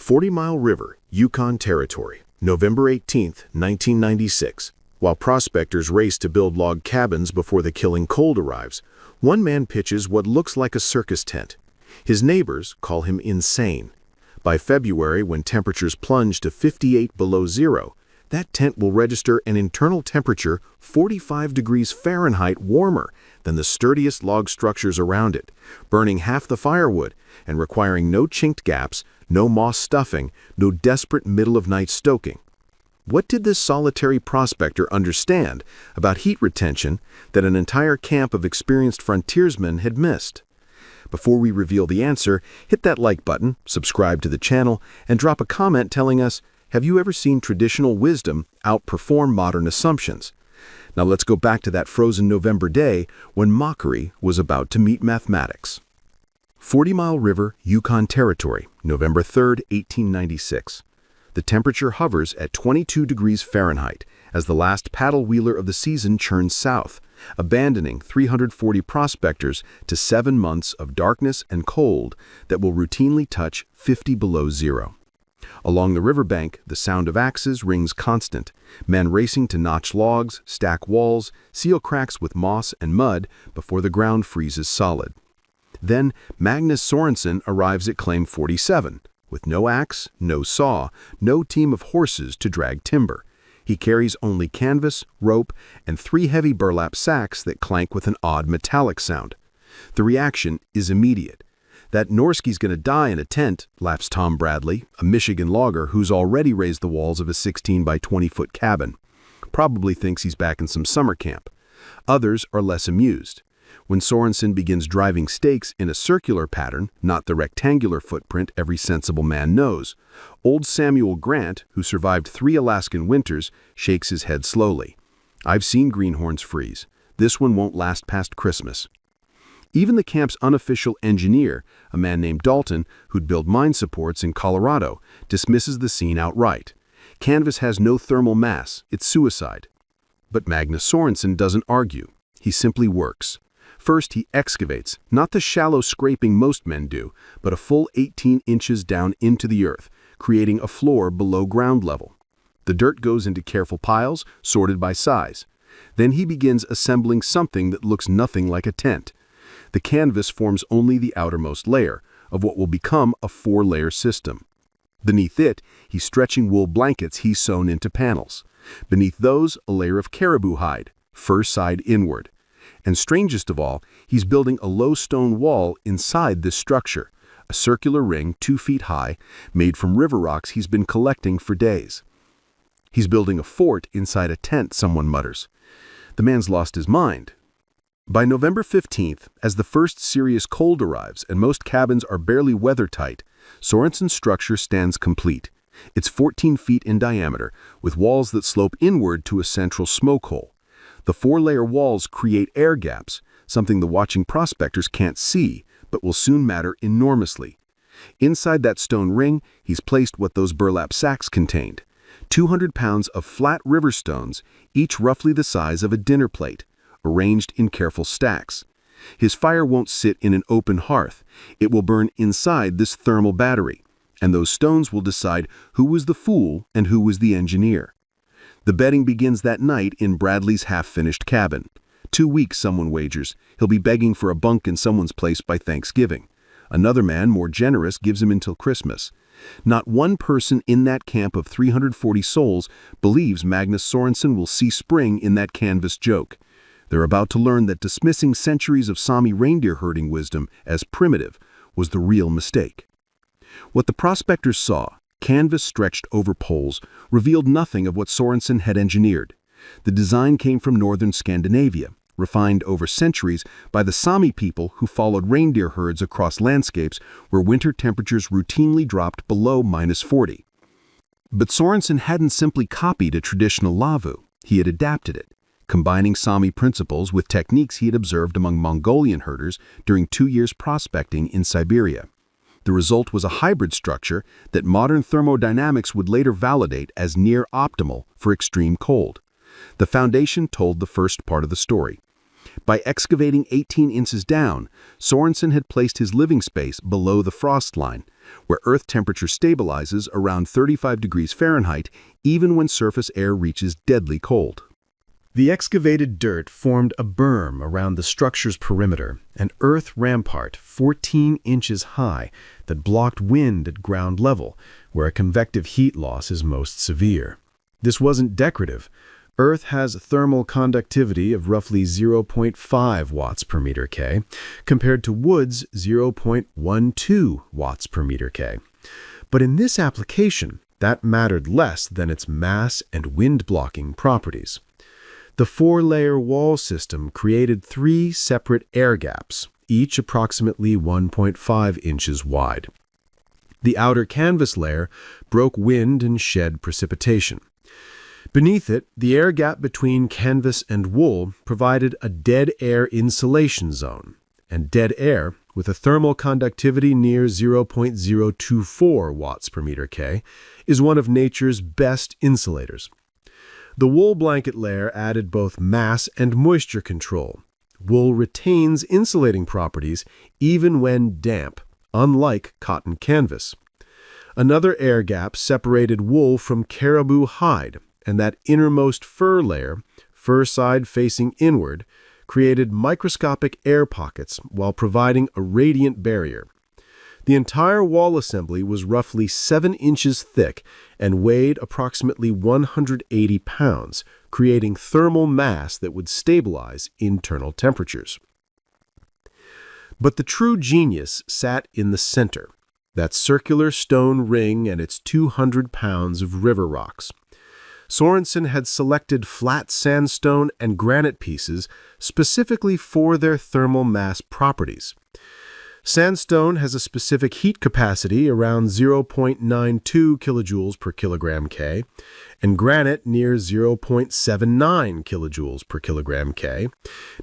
40 Mile River, Yukon Territory, November 18, 1996. While prospectors race to build log cabins before the killing cold arrives, one man pitches what looks like a circus tent. His neighbors call him insane. By February, when temperatures plunge to 58 below zero, that tent will register an internal temperature 45 degrees Fahrenheit warmer than the sturdiest log structures around it, burning half the firewood and requiring no chinked gaps, no moss stuffing, no desperate middle-of-night stoking. What did this solitary prospector understand about heat retention that an entire camp of experienced frontiersmen had missed? Before we reveal the answer, hit that like button, subscribe to the channel, and drop a comment telling us, have you ever seen traditional wisdom outperform modern assumptions? Now let's go back to that frozen November day when mockery was about to meet mathematics. 40 Mile River, Yukon Territory, November 3, 1896. The temperature hovers at 22 degrees Fahrenheit as the last paddle wheeler of the season churns south, abandoning 340 prospectors to 7 months of darkness and cold that will routinely touch 50 below zero. Along the riverbank, the sound of axes rings constant, men racing to notch logs, stack walls, seal cracks with moss and mud before the ground freezes solid. Then Magnus Sorensen arrives at Claim 47, with no axe, no saw, no team of horses to drag timber. He carries only canvas, rope, and 3 heavy burlap sacks that clank with an odd metallic sound. The reaction is immediate. That Norsky's gonna die in a tent, laughs Tom Bradley, a Michigan logger who's already raised the walls of a 16 by 20-foot cabin. Probably thinks he's back in some summer camp. Others are less amused. When Sorensen begins driving stakes in a circular pattern, not the rectangular footprint every sensible man knows, old Samuel Grant, who survived 3 Alaskan winters, shakes his head slowly. I've seen greenhorns freeze. This one won't last past Christmas. Even the camp's unofficial engineer, a man named Dalton, who'd built mine supports in Colorado, dismisses the scene outright. Canvas has no thermal mass, it's suicide. But Magnus Sorensen doesn't argue. He simply works. First, he excavates, not the shallow scraping most men do, but a full 18 inches down into the earth, creating a floor below ground level. The dirt goes into careful piles, sorted by size. Then he begins assembling something that looks nothing like a tent. The canvas forms only the outermost layer of what will become a 4-layer system. Beneath it, he's stretching wool blankets he's sewn into panels. Beneath those, a layer of caribou hide, fur side inward. And strangest of all, he's building a low stone wall inside this structure, a circular ring 2 feet high, made from river rocks he's been collecting for days. He's building a fort inside a tent, someone mutters. The man's lost his mind. By November 15th, as the first serious cold arrives and most cabins are barely weather-tight, Sorensen's structure stands complete. It's 14 feet in diameter, with walls that slope inward to a central smoke hole. The 4-layer walls create air gaps, something the watching prospectors can't see, but will soon matter enormously. Inside that stone ring, he's placed what those burlap sacks contained. 200 pounds of flat river stones, each roughly the size of a dinner plate, arranged in careful stacks. His fire won't sit in an open hearth. It will burn inside this thermal battery, and those stones will decide who was the fool and who was the engineer. The betting begins that night in Bradley's half-finished cabin. 2 weeks, someone wagers. He'll be begging for a bunk in someone's place by Thanksgiving. Another man, more generous, gives him until Christmas. Not one person in that camp of 340 souls believes Magnus Sorensen will see spring in that canvas joke. They're about to learn that dismissing centuries of Sami reindeer herding wisdom as primitive was the real mistake. What the prospectors saw, canvas stretched over poles, revealed nothing of what Sorensen had engineered. The design came from northern Scandinavia, refined over centuries by the Sami people who followed reindeer herds across landscapes where winter temperatures routinely dropped below -40. But Sorensen hadn't simply copied a traditional lavu, he had adapted it, combining Sami principles with techniques he had observed among Mongolian herders during 2 years prospecting in Siberia. The result was a hybrid structure that modern thermodynamics would later validate as near optimal for extreme cold. The foundation told the first part of the story. By excavating 18 inches down, Sorensen had placed his living space below the frost line, where Earth temperature stabilizes around 35 degrees Fahrenheit even when surface air reaches deadly cold. The excavated dirt formed a berm around the structure's perimeter, an earth rampart 14 inches high that blocked wind at ground level, where a convective heat loss is most severe. This wasn't decorative. Earth has thermal conductivity of roughly 0.5 watts per meter K, compared to wood's 0.12 watts per meter K. But in this application, that mattered less than its mass and wind-blocking properties. The four-layer wall system created 3 separate air gaps, each approximately 1.5 inches wide. The outer canvas layer broke wind and shed precipitation. Beneath it, the air gap between canvas and wool provided a dead air insulation zone, and dead air, with a thermal conductivity near 0.024 watts per meter K, is one of nature's best insulators. The wool blanket layer added both mass and moisture control. Wool retains insulating properties even when damp, unlike cotton canvas. Another air gap separated wool from caribou hide, and that innermost fur layer, fur side facing inward, created microscopic air pockets while providing a radiant barrier. The entire wall assembly was roughly 7 inches thick and weighed approximately 180 pounds, creating thermal mass that would stabilize internal temperatures. But the true genius sat in the center, that circular stone ring and its 200 pounds of river rocks. Sorensen had selected flat sandstone and granite pieces specifically for their thermal mass properties. Sandstone has a specific heat capacity around 0.92 kilojoules per kilogram K, and granite near 0.79 kilojoules per kilogram K,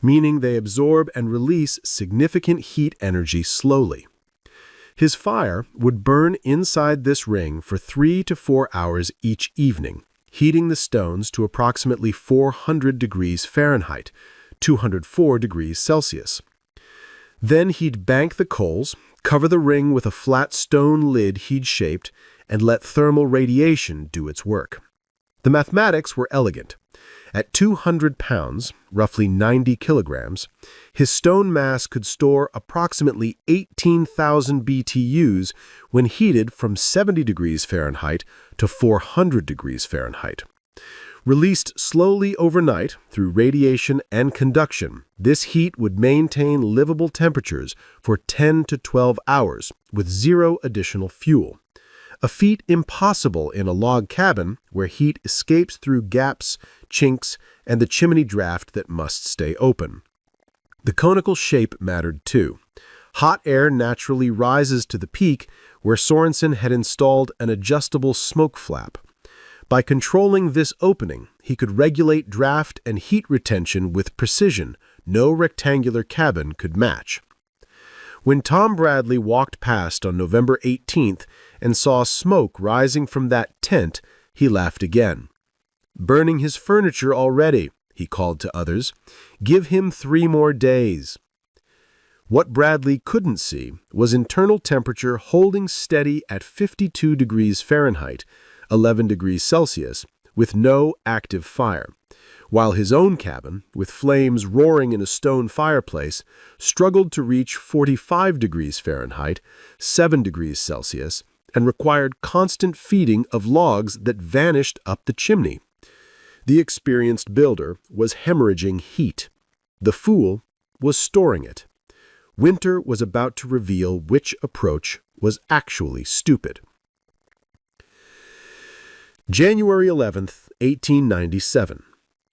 meaning they absorb and release significant heat energy slowly. His fire would burn inside this ring for 3 to 4 hours each evening, heating the stones to approximately 400 degrees Fahrenheit, 204 degrees Celsius. Then he'd bank the coals, cover the ring with a flat stone lid he'd shaped, and let thermal radiation do its work. The mathematics were elegant. At 200 pounds, roughly 90 kilograms, his stone mass could store approximately 18,000 BTUs when heated from 70 degrees Fahrenheit to 400 degrees Fahrenheit. Released slowly overnight through radiation and conduction, this heat would maintain livable temperatures for 10 to 12 hours with zero additional fuel. A feat impossible in a log cabin where heat escapes through gaps, chinks, and the chimney draft that must stay open. The conical shape mattered too. Hot air naturally rises to the peak where Sorensen had installed an adjustable smoke flap. By controlling this opening, he could regulate draft and heat retention with precision no rectangular cabin could match. When Tom Bradley walked past on November 18th and saw smoke rising from that tent, he laughed again. "Burning his furniture already," he called to others. "Give him 3 more days." What Bradley couldn't see was internal temperature holding steady at 52 degrees Fahrenheit, 11 degrees Celsius, with no active fire, while his own cabin, with flames roaring in a stone fireplace, struggled to reach 45 degrees Fahrenheit, 7 degrees Celsius, and required constant feeding of logs that vanished up the chimney. The experienced builder was hemorrhaging heat. The fool was storing it. Winter was about to reveal which approach was actually stupid. January 11th, 1897.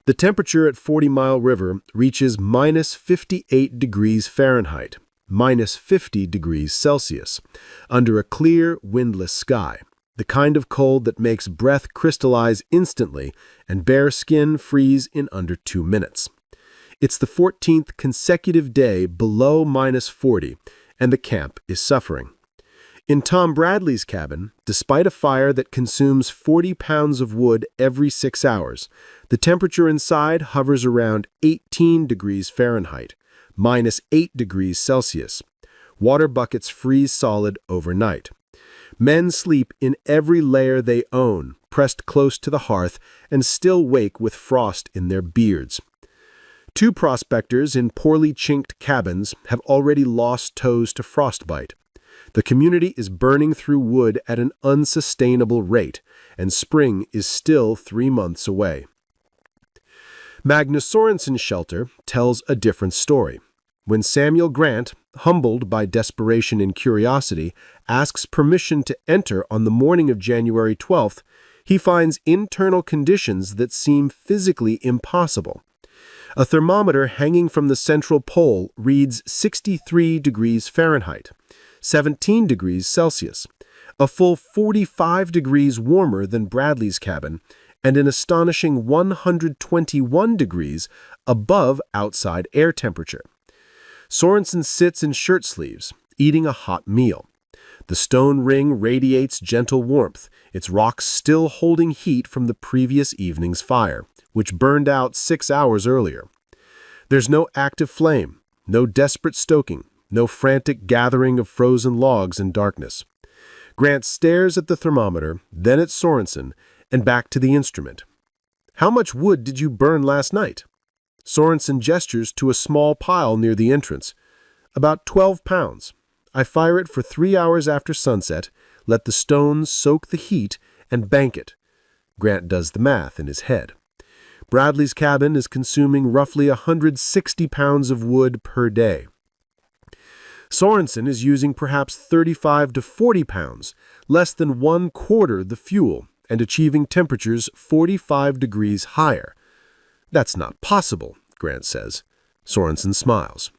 The temperature at 40 Mile River reaches minus 58 degrees Fahrenheit, minus 50 degrees Celsius, under a clear, windless sky, the kind of cold that makes breath crystallize instantly and bare skin freeze in under 2 minutes. It's the 14th consecutive day below minus 40, and the camp is suffering. In Tom Bradley's cabin, despite a fire that consumes 40 pounds of wood every 6 hours, the temperature inside hovers around 18 degrees Fahrenheit, minus 8 degrees Celsius. Water buckets freeze solid overnight. Men sleep in every layer they own, pressed close to the hearth, and still wake with frost in their beards. 2 prospectors in poorly chinked cabins have already lost toes to frostbite. The community is burning through wood at an unsustainable rate, and spring is still 3 months away. Magnus Sorensen's shelter tells a different story. When Samuel Grant, humbled by desperation and curiosity, asks permission to enter on the morning of January 12th, he finds internal conditions that seem physically impossible. A thermometer hanging from the central pole reads 63 degrees Fahrenheit, 17 degrees Celsius, a full 45 degrees warmer than Bradley's cabin, and an astonishing 121 degrees above outside air temperature. Sorensen sits in shirt sleeves, eating a hot meal. The stone ring radiates gentle warmth, its rocks still holding heat from the previous evening's fire, which burned out 6 hours earlier. There's no active flame, no desperate stoking, no frantic gathering of frozen logs in darkness. Grant stares at the thermometer, then at Sorensen, and back to the instrument. "How much wood did you burn last night?" Sorensen gestures to a small pile near the entrance. "About 12 pounds. I fire it for 3 hours after sunset, let the stones soak the heat, and bank it." Grant does the math in his head. Bradley's cabin is consuming roughly 160 pounds of wood per day. Sorensen is using perhaps 35 to 40 pounds, less than 1/4 the fuel, and achieving temperatures 45 degrees higher. "That's not possible," Grant says. Sorensen smiles.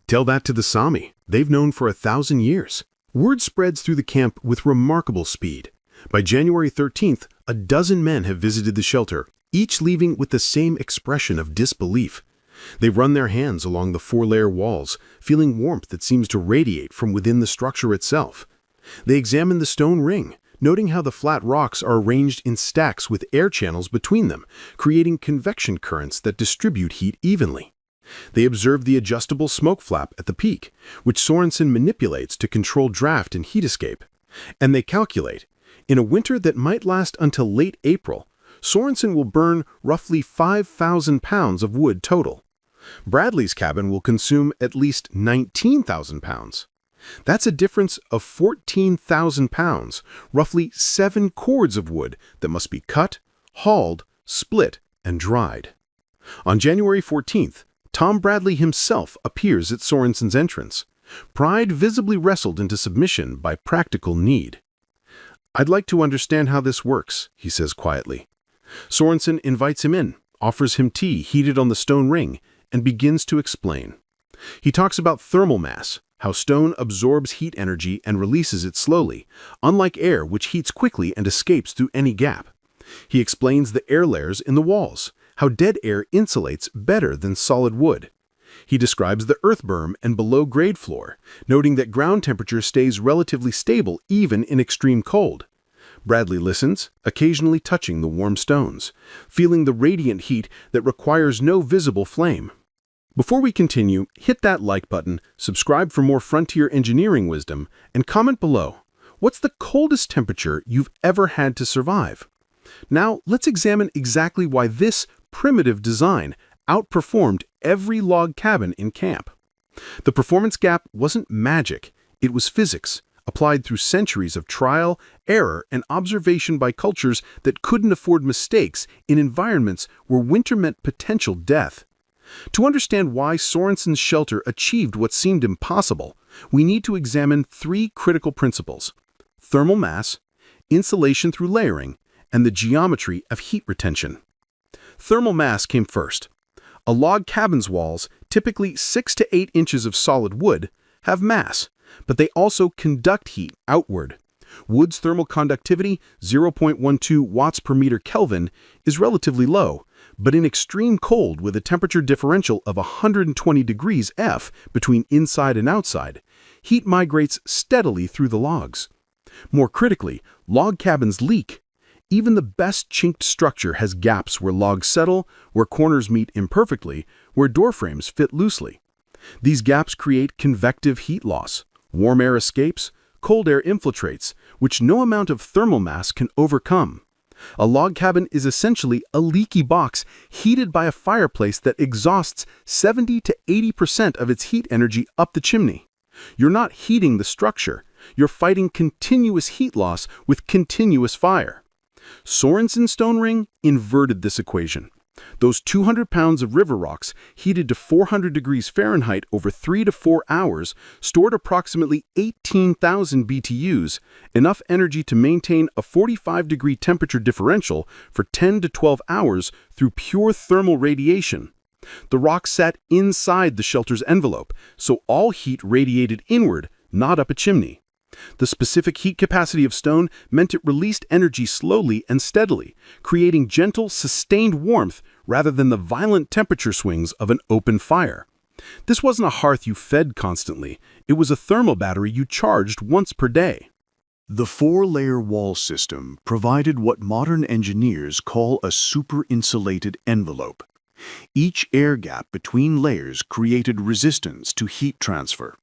Tell that to the Sami. They've known for 1,000 years. Word spreads through the camp with remarkable speed. By January 13th, a dozen men have visited the shelter, each leaving with the same expression of disbelief. They run their hands along the 4-layer walls, feeling warmth that seems to radiate from within the structure itself. They examine the stone ring, noting how the flat rocks are arranged in stacks with air channels between them, creating convection currents that distribute heat evenly. They observe the adjustable smoke flap at the peak, which Sorensen manipulates to control draft and heat escape. And they calculate, in a winter that might last until late April, Sorensen will burn roughly 5,000 pounds of wood total. Bradley's cabin will consume at least 19,000 pounds. That's a difference of 14,000 pounds, roughly 7 cords of wood that must be cut, hauled, split, and dried. On January 14th, Tom Bradley himself appears at Sorensen's entrance. Pride visibly wrestled into submission by practical need. "I'd like to understand how this works," he says quietly. Sorensen invites him in, offers him tea heated on the stone ring, and begins to explain. He talks about thermal mass, how stone absorbs heat energy and releases it slowly, unlike air which heats quickly and escapes through any gap. He explains the air layers in the walls, how dead air insulates better than solid wood. He describes the earth berm and below-grade floor, noting that ground temperature stays relatively stable even in extreme cold. Bradley listens, occasionally touching the warm stones, feeling the radiant heat that requires no visible flame. Before we continue, hit that like button, subscribe for more frontier engineering wisdom, and comment below. What's the coldest temperature you've ever had to survive? Now, let's examine exactly why this primitive design outperformed every log cabin in camp. The performance gap wasn't magic, it was physics, applied through centuries of trial, error, and observation by cultures that couldn't afford mistakes in environments where winter meant potential death. To understand why Sorensen's shelter achieved what seemed impossible, we need to examine 3 critical principles: thermal mass, insulation through layering, and the geometry of heat retention. Thermal mass came first. A log cabin's walls, typically 6 to 8 inches of solid wood, have mass, but they also conduct heat outward. Wood's thermal conductivity, 0.12 watts per meter Kelvin, is relatively low, but in extreme cold with a temperature differential of 120 degrees F between inside and outside, heat migrates steadily through the logs. More critically, log cabins leak. Even the best chinked structure has gaps where logs settle, where corners meet imperfectly, where doorframes fit loosely. These gaps create convective heat loss. Warm air escapes, cold air infiltrates, which no amount of thermal mass can overcome. A log cabin is essentially a leaky box heated by a fireplace that exhausts 70 to 80% of its heat energy up the chimney. You're not heating the structure, you're fighting continuous heat loss with continuous fire. Sorensen's stone ring inverted this equation. Those 200 pounds of river rocks, heated to 400 degrees Fahrenheit over 3 to 4 hours, stored approximately 18,000 BTUs, enough energy to maintain a 45-degree temperature differential for 10 to 12 hours through pure thermal radiation. The rocks sat inside the shelter's envelope, so all heat radiated inward, not up a chimney. The specific heat capacity of stone meant it released energy slowly and steadily, creating gentle, sustained warmth rather than the violent temperature swings of an open fire. This wasn't a hearth you fed constantly. It was a thermal battery you charged once per day. The four-layer wall system provided what modern engineers call a super-insulated envelope. Each air gap between layers created resistance to heat transfer.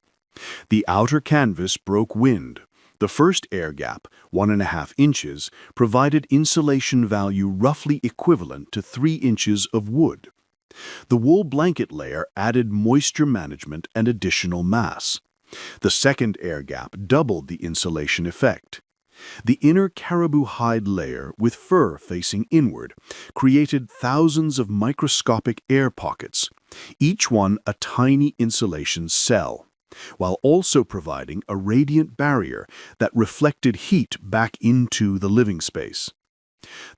The outer canvas broke wind. The first air gap, 1.5 inches, provided insulation value roughly equivalent to 3 inches of wood. The wool blanket layer added moisture management and additional mass. The second air gap doubled the insulation effect. The inner caribou hide layer, with fur facing inward, created thousands of microscopic air pockets, each one a tiny insulation cell, while also providing a radiant barrier that reflected heat back into the living space.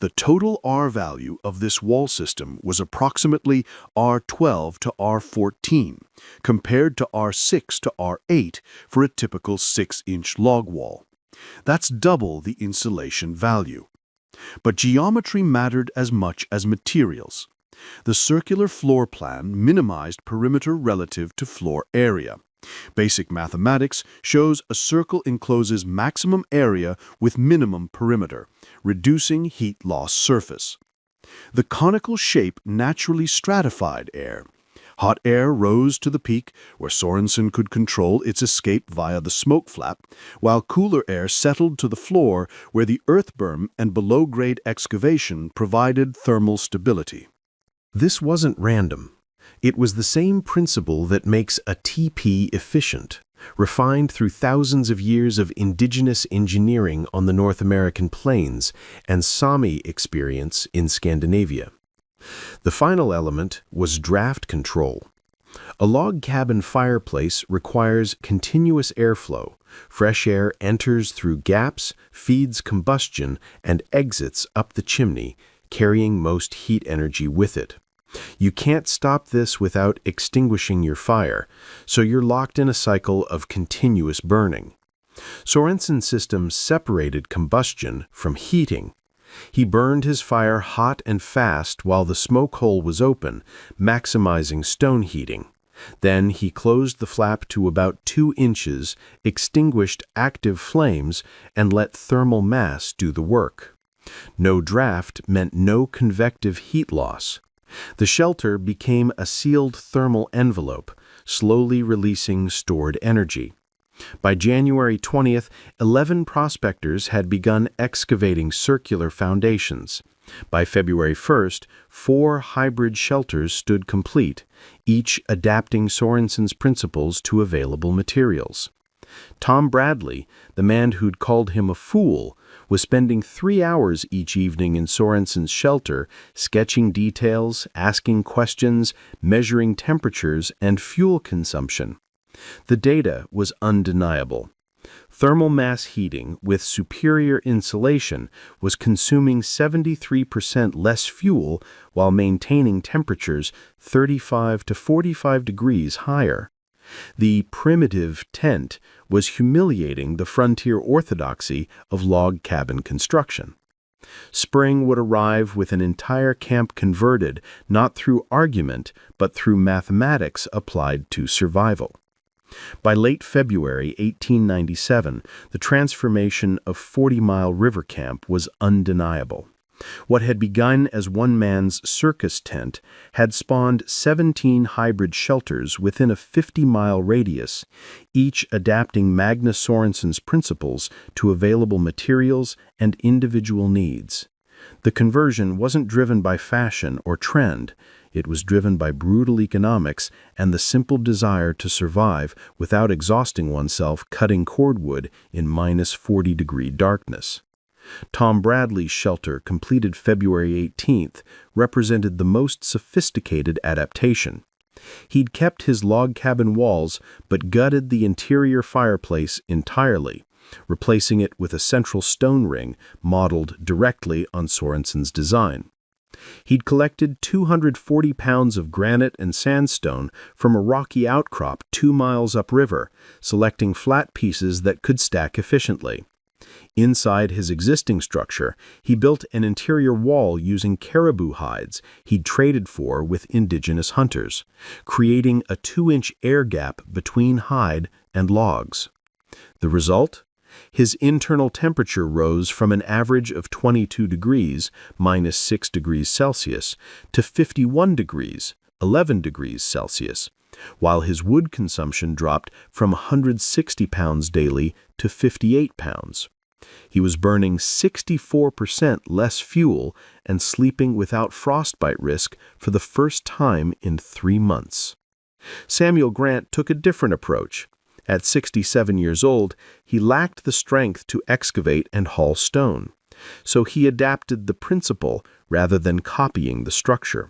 The total R value of this wall system was approximately R12 to R14, compared to R6 to R8 for a typical 6-inch log wall. That's double the insulation value. But geometry mattered as much as materials. The circular floor plan minimized perimeter relative to floor area. Basic mathematics shows a circle encloses maximum area with minimum perimeter, reducing heat loss surface. The conical shape naturally stratified air. Hot air rose to the peak, where Sorensen could control its escape via the smoke flap, while cooler air settled to the floor, where the earth berm and below-grade excavation provided thermal stability. This wasn't random. It was the same principle that makes a TP efficient, refined through thousands of years of indigenous engineering on the North American plains and Sami experience in Scandinavia. The final element was draft control. A log cabin fireplace requires continuous airflow. Fresh air enters through gaps, feeds combustion, and exits up the chimney, carrying most heat energy with it. You can't stop this without extinguishing your fire, so you're locked in a cycle of continuous burning. Sorensen's system separated combustion from heating. He burned his fire hot and fast while the smoke hole was open, maximizing stone heating. Then he closed the flap to about 2 inches, extinguished active flames, and let thermal mass do the work. No draft meant no convective heat loss. The shelter became a sealed thermal envelope, slowly releasing stored energy. By January 20th, 11 prospectors had begun excavating circular foundations. By February 1st, 4 hybrid shelters stood complete, each adapting Sorensen's principles to available materials. Tom Bradley, the man who'd called him a fool, was spending 3 hours each evening in Sorensen's shelter, sketching details, asking questions, measuring temperatures and fuel consumption. The data was undeniable. Thermal mass heating with superior insulation was consuming 73% less fuel while maintaining temperatures 35 to 45 degrees higher. The primitive tent was humiliating the frontier orthodoxy of log cabin construction. Spring would arrive with an entire camp converted not through argument but through mathematics applied to survival. By late February 1897, the transformation of 40 Mile River Camp was undeniable. What had begun as one man's circus tent had spawned 17 hybrid shelters within a 50-mile radius, each adapting Magnus Sorensen's principles to available materials and individual needs. The conversion wasn't driven by fashion or trend. It was driven by brutal economics and the simple desire to survive without exhausting oneself cutting cordwood in -40-degree darkness. Tom Bradley's shelter, completed February 18th, represented the most sophisticated adaptation. He'd kept his log cabin walls but gutted the interior fireplace entirely, replacing it with a central stone ring modeled directly on Sorensen's design. He'd collected 240 pounds of granite and sandstone from a rocky outcrop 2 miles upriver, selecting flat pieces that could stack efficiently. Inside his existing structure, he built an interior wall using caribou hides he'd traded for with indigenous hunters, creating a 2-inch air gap between hide and logs. The result? His internal temperature rose from an average of 22 degrees, -6 degrees Celsius, to 51 degrees, 11 degrees Celsius, while his wood consumption dropped from 160 pounds daily to 58 pounds. He was burning 64% less fuel and sleeping without frostbite risk for the first time in 3 months. Samuel Grant took a different approach. At 67 years old, he lacked the strength to excavate and haul stone, so he adapted the principle rather than copying the structure.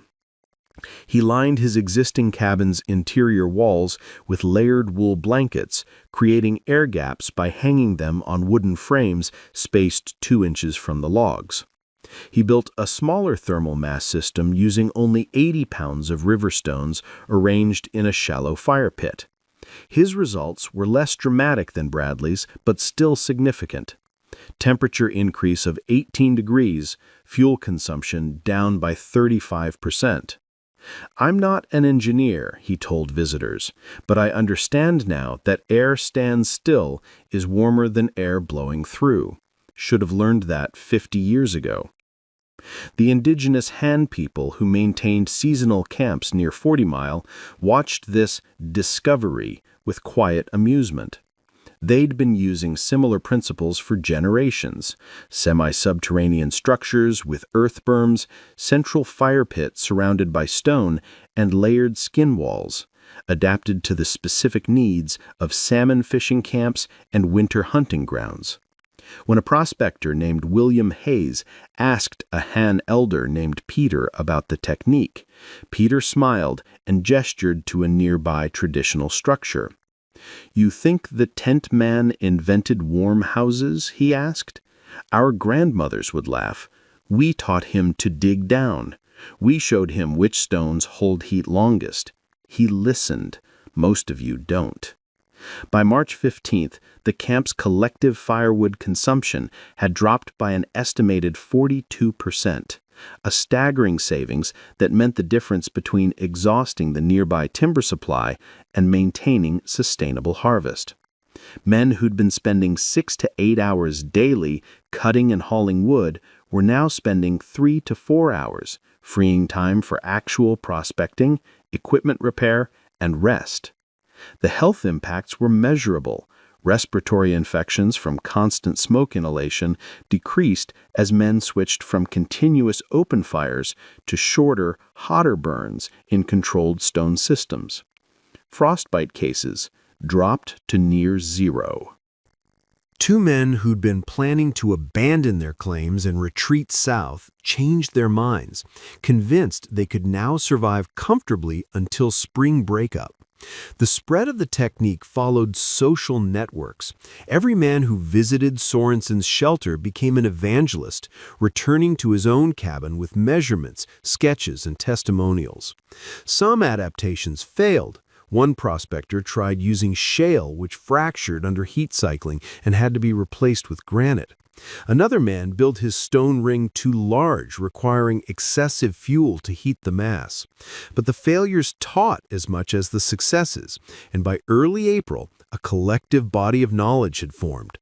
He lined his existing cabin's interior walls with layered wool blankets, creating air gaps by hanging them on wooden frames spaced 2 inches from the logs. He built a smaller thermal mass system using only 80 pounds of river stones arranged in a shallow fire pit. His results were less dramatic than Bradley's, but still significant. Temperature increase of 18 degrees, fuel consumption down by 35%. "I'm not an engineer," he told visitors, "but I understand now that air stands still is warmer than air blowing through. Should have learned that 50 years ago." The Indigenous Han people who maintained seasonal camps near 40 Mile watched this discovery with quiet amusement. They'd been using similar principles for generations: semi-subterranean structures with earth berms, central fire pits surrounded by stone, and layered skin walls, adapted to the specific needs of salmon fishing camps and winter hunting grounds. When a prospector named William Hayes asked a Han elder named Peter about the technique, Peter smiled and gestured to a nearby traditional structure. "You think the tent man invented warm houses?" he asked. "Our grandmothers would laugh. We taught him to dig down. We showed him which stones hold heat longest. He listened. Most of you don't." By March 15th, the camp's collective firewood consumption had dropped by an estimated 42%, a staggering savings that meant the difference between exhausting the nearby timber supply and maintaining sustainable harvest. Men who'd been spending 6 to 8 hours daily cutting and hauling wood were now spending 3 to 4 hours, freeing time for actual prospecting, equipment repair, and rest. The health impacts were measurable. Respiratory infections from constant smoke inhalation decreased as men switched from continuous open fires to shorter, hotter burns in controlled stone systems. Frostbite cases dropped to near zero. Two men who'd been planning to abandon their claims and retreat south changed their minds, convinced they could now survive comfortably until spring breakup. The spread of the technique followed social networks. Every man who visited Sorensen's shelter became an evangelist, returning to his own cabin with measurements, sketches, and testimonials. Some adaptations failed. One prospector tried using shale, which fractured under heat cycling and had to be replaced with granite. Another man built his stone ring too large, requiring excessive fuel to heat the mass. But the failures taught as much as the successes, and by early April, a collective body of knowledge had formed.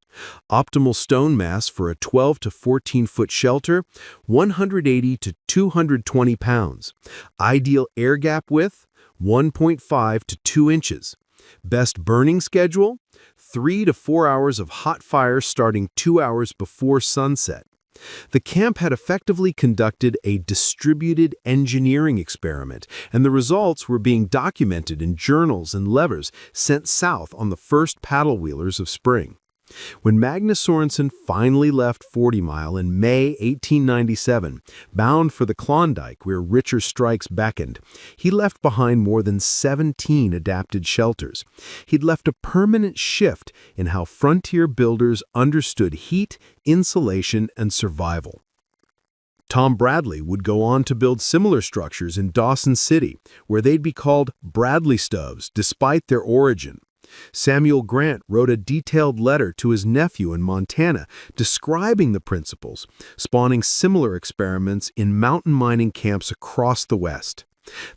Optimal stone mass for a 12 to 14-foot shelter, 180 to 220 pounds. Ideal air gap width, 1.5 to 2 inches. Best burning schedule, 3 to 4 hours of hot fire starting 2 hours before sunset. The camp had effectively conducted a distributed engineering experiment, and the results were being documented in journals and letters sent south on the first paddle wheelers of spring. When Magnus Sorensen finally left 40 Mile in May 1897, bound for the Klondike where richer strikes beckoned, he left behind more than 17 adapted shelters. He'd left a permanent shift in how frontier builders understood heat, insulation, and survival. Tom Bradley would go on to build similar structures in Dawson City, where they'd be called Bradley Stoves despite their origin. Samuel Grant wrote a detailed letter to his nephew in Montana describing the principles, spawning similar experiments in mountain mining camps across the West.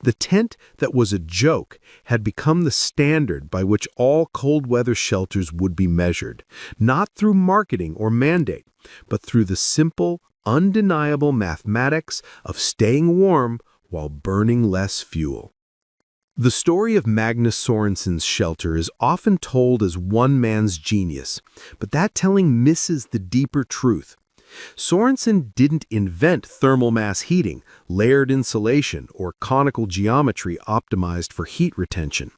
The tent that was a joke had become the standard by which all cold weather shelters would be measured, not through marketing or mandate, but through the simple, undeniable mathematics of staying warm while burning less fuel. The story of Magnus Sorensen's shelter is often told as one man's genius, but that telling misses the deeper truth. Sorensen didn't invent thermal mass heating, layered insulation, or conical geometry optimized for heat retention.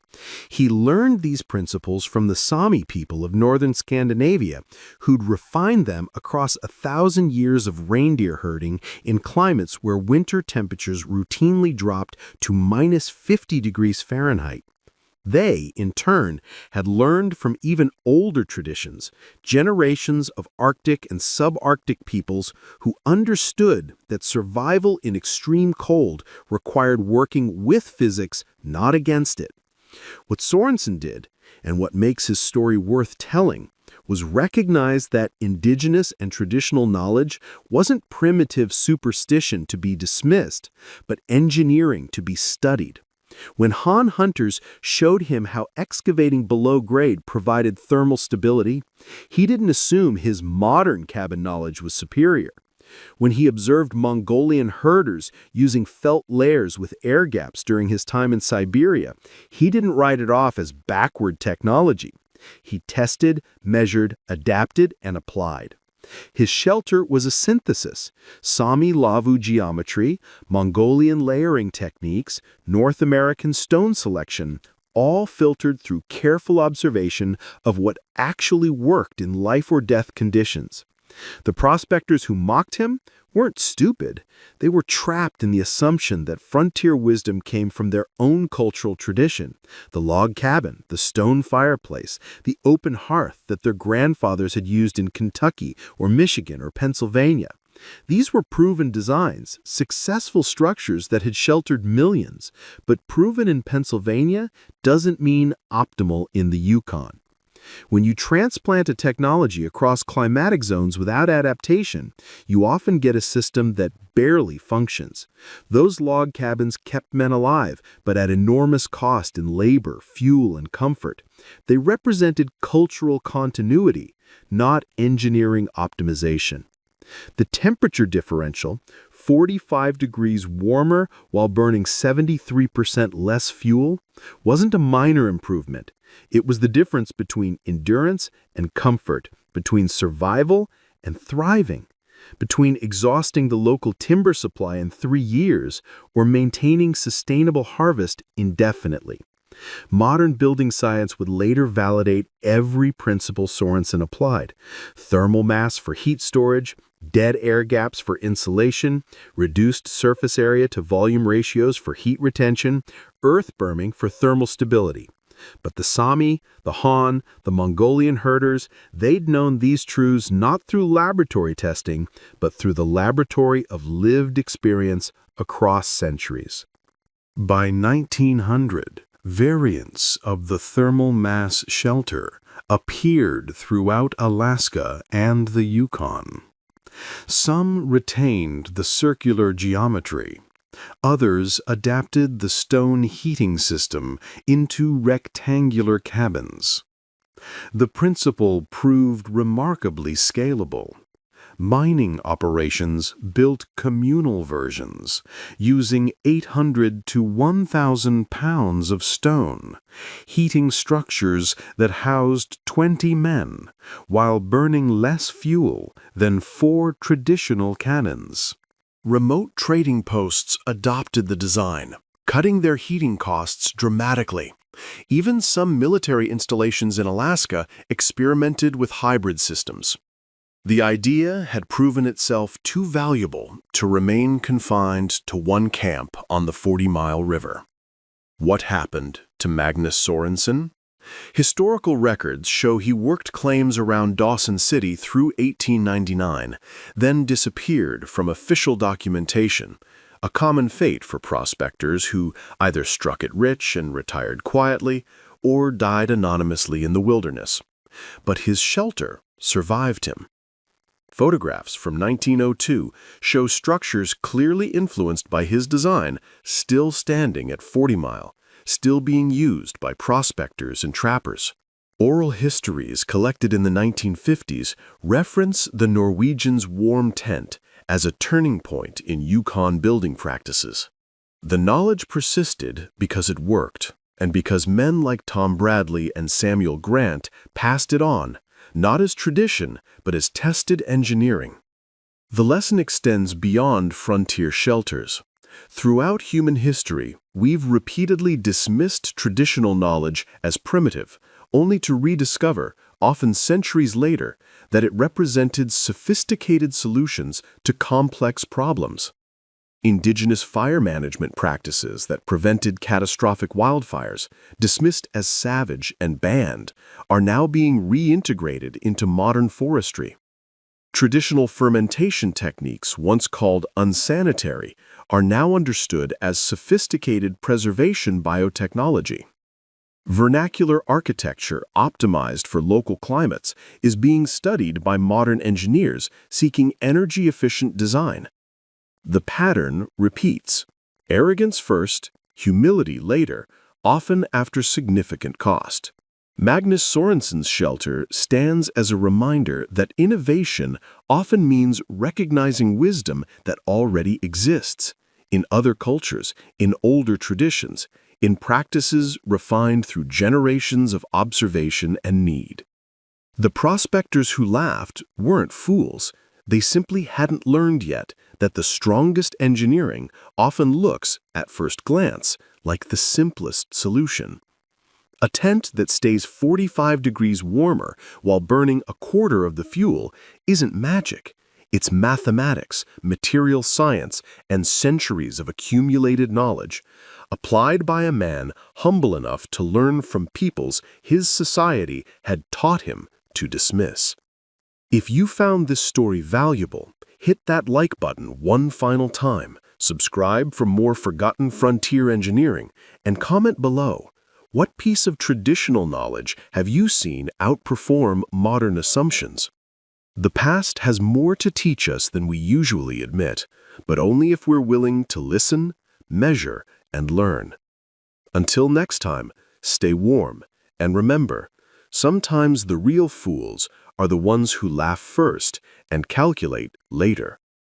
He learned these principles from the Sami people of northern Scandinavia, who'd refined them across 1,000 years of reindeer herding in climates where winter temperatures routinely dropped to -50 degrees Fahrenheit. They, in turn, had learned from even older traditions, generations of Arctic and subarctic peoples who understood that survival in extreme cold required working with physics, not against it. What Sorensen did, and what makes his story worth telling, was recognize that indigenous and traditional knowledge wasn't primitive superstition to be dismissed, but engineering to be studied. When Han hunters showed him how excavating below grade provided thermal stability, he didn't assume his modern cabin knowledge was superior. When he observed Mongolian herders using felt layers with air gaps during his time in Siberia, he didn't write it off as backward technology. He tested, measured, adapted, and applied. His shelter was a synthesis: Sami Lavu geometry, Mongolian layering techniques, North American stone selection, all filtered through careful observation of what actually worked in life or death conditions. The prospectors who mocked him weren't stupid. They were trapped in the assumption that frontier wisdom came from their own cultural tradition: the log cabin, the stone fireplace, the open hearth that their grandfathers had used in Kentucky or Michigan or Pennsylvania. These were proven designs, successful structures that had sheltered millions, but proven in Pennsylvania doesn't mean optimal in the Yukon. When you transplant a technology across climatic zones without adaptation, you often get a system that barely functions. Those log cabins kept men alive, but at enormous cost in labor, fuel, and comfort. They represented cultural continuity, not engineering optimization. The temperature differential, 45 degrees warmer while burning 73% less fuel, wasn't a minor improvement. It was the difference between endurance and comfort, between survival and thriving, between exhausting the local timber supply in 3 years or maintaining sustainable harvest indefinitely. Modern building science would later validate every principle Sorensen applied: thermal mass for heat storage, dead air gaps for insulation, reduced surface area to volume ratios for heat retention, earth berming for thermal stability. But the Sami, the Han, the Mongolian herders, they'd known these truths not through laboratory testing, but through the laboratory of lived experience across centuries. By 1900, variants of the thermal mass shelter appeared throughout Alaska and the Yukon. Some retained the circular geometry. Others adapted the stone heating system into rectangular cabins. The principle proved remarkably scalable. Mining operations built communal versions, using 800 to 1,000 pounds of stone, heating structures that housed 20 men, while burning less fuel than 4 traditional cannons. Remote trading posts adopted the design, cutting their heating costs dramatically. Even some military installations in Alaska experimented with hybrid systems. The idea had proven itself too valuable to remain confined to one camp on the 40-mile river. What happened to Magnus Sorensen? Historical records show he worked claims around Dawson City through 1899, then disappeared from official documentation, a common fate for prospectors who either struck it rich and retired quietly or died anonymously in the wilderness. But his shelter survived him. Photographs from 1902 show structures clearly influenced by his design still standing at 40 Mile, still being used by prospectors and trappers. Oral histories collected in the 1950s reference the Norwegians' warm tent as a turning point in Yukon building practices. The knowledge persisted because it worked, and because men like Tom Bradley and Samuel Grant passed it on, not as tradition, but as tested engineering. The lesson extends beyond frontier shelters. Throughout human history, we've repeatedly dismissed traditional knowledge as primitive, only to rediscover, often centuries later, that it represented sophisticated solutions to complex problems. Indigenous fire management practices that prevented catastrophic wildfires, dismissed as savage and banned, are now being reintegrated into modern forestry. Traditional fermentation techniques, once called unsanitary, are now understood as sophisticated preservation biotechnology. Vernacular architecture optimized for local climates is being studied by modern engineers seeking energy-efficient design. The pattern repeats: arrogance first, humility later, often after significant cost. Magnus Sorensen's shelter stands as a reminder that innovation often means recognizing wisdom that already exists in other cultures, in older traditions, in practices refined through generations of observation and need. The prospectors who laughed weren't fools. They simply hadn't learned yet that the strongest engineering often looks, at first glance, like the simplest solution. A tent that stays 45 degrees warmer while burning a quarter of the fuel isn't magic. It's mathematics, material science, and centuries of accumulated knowledge, applied by a man humble enough to learn from peoples his society had taught him to dismiss. If you found this story valuable, hit that like button one final time, subscribe for more forgotten frontier engineering, and comment below. What piece of traditional knowledge have you seen outperform modern assumptions? The past has more to teach us than we usually admit, but only if we're willing to listen, measure, and learn. Until next time, stay warm, and remember, sometimes the real fools are the ones who laugh first and calculate later.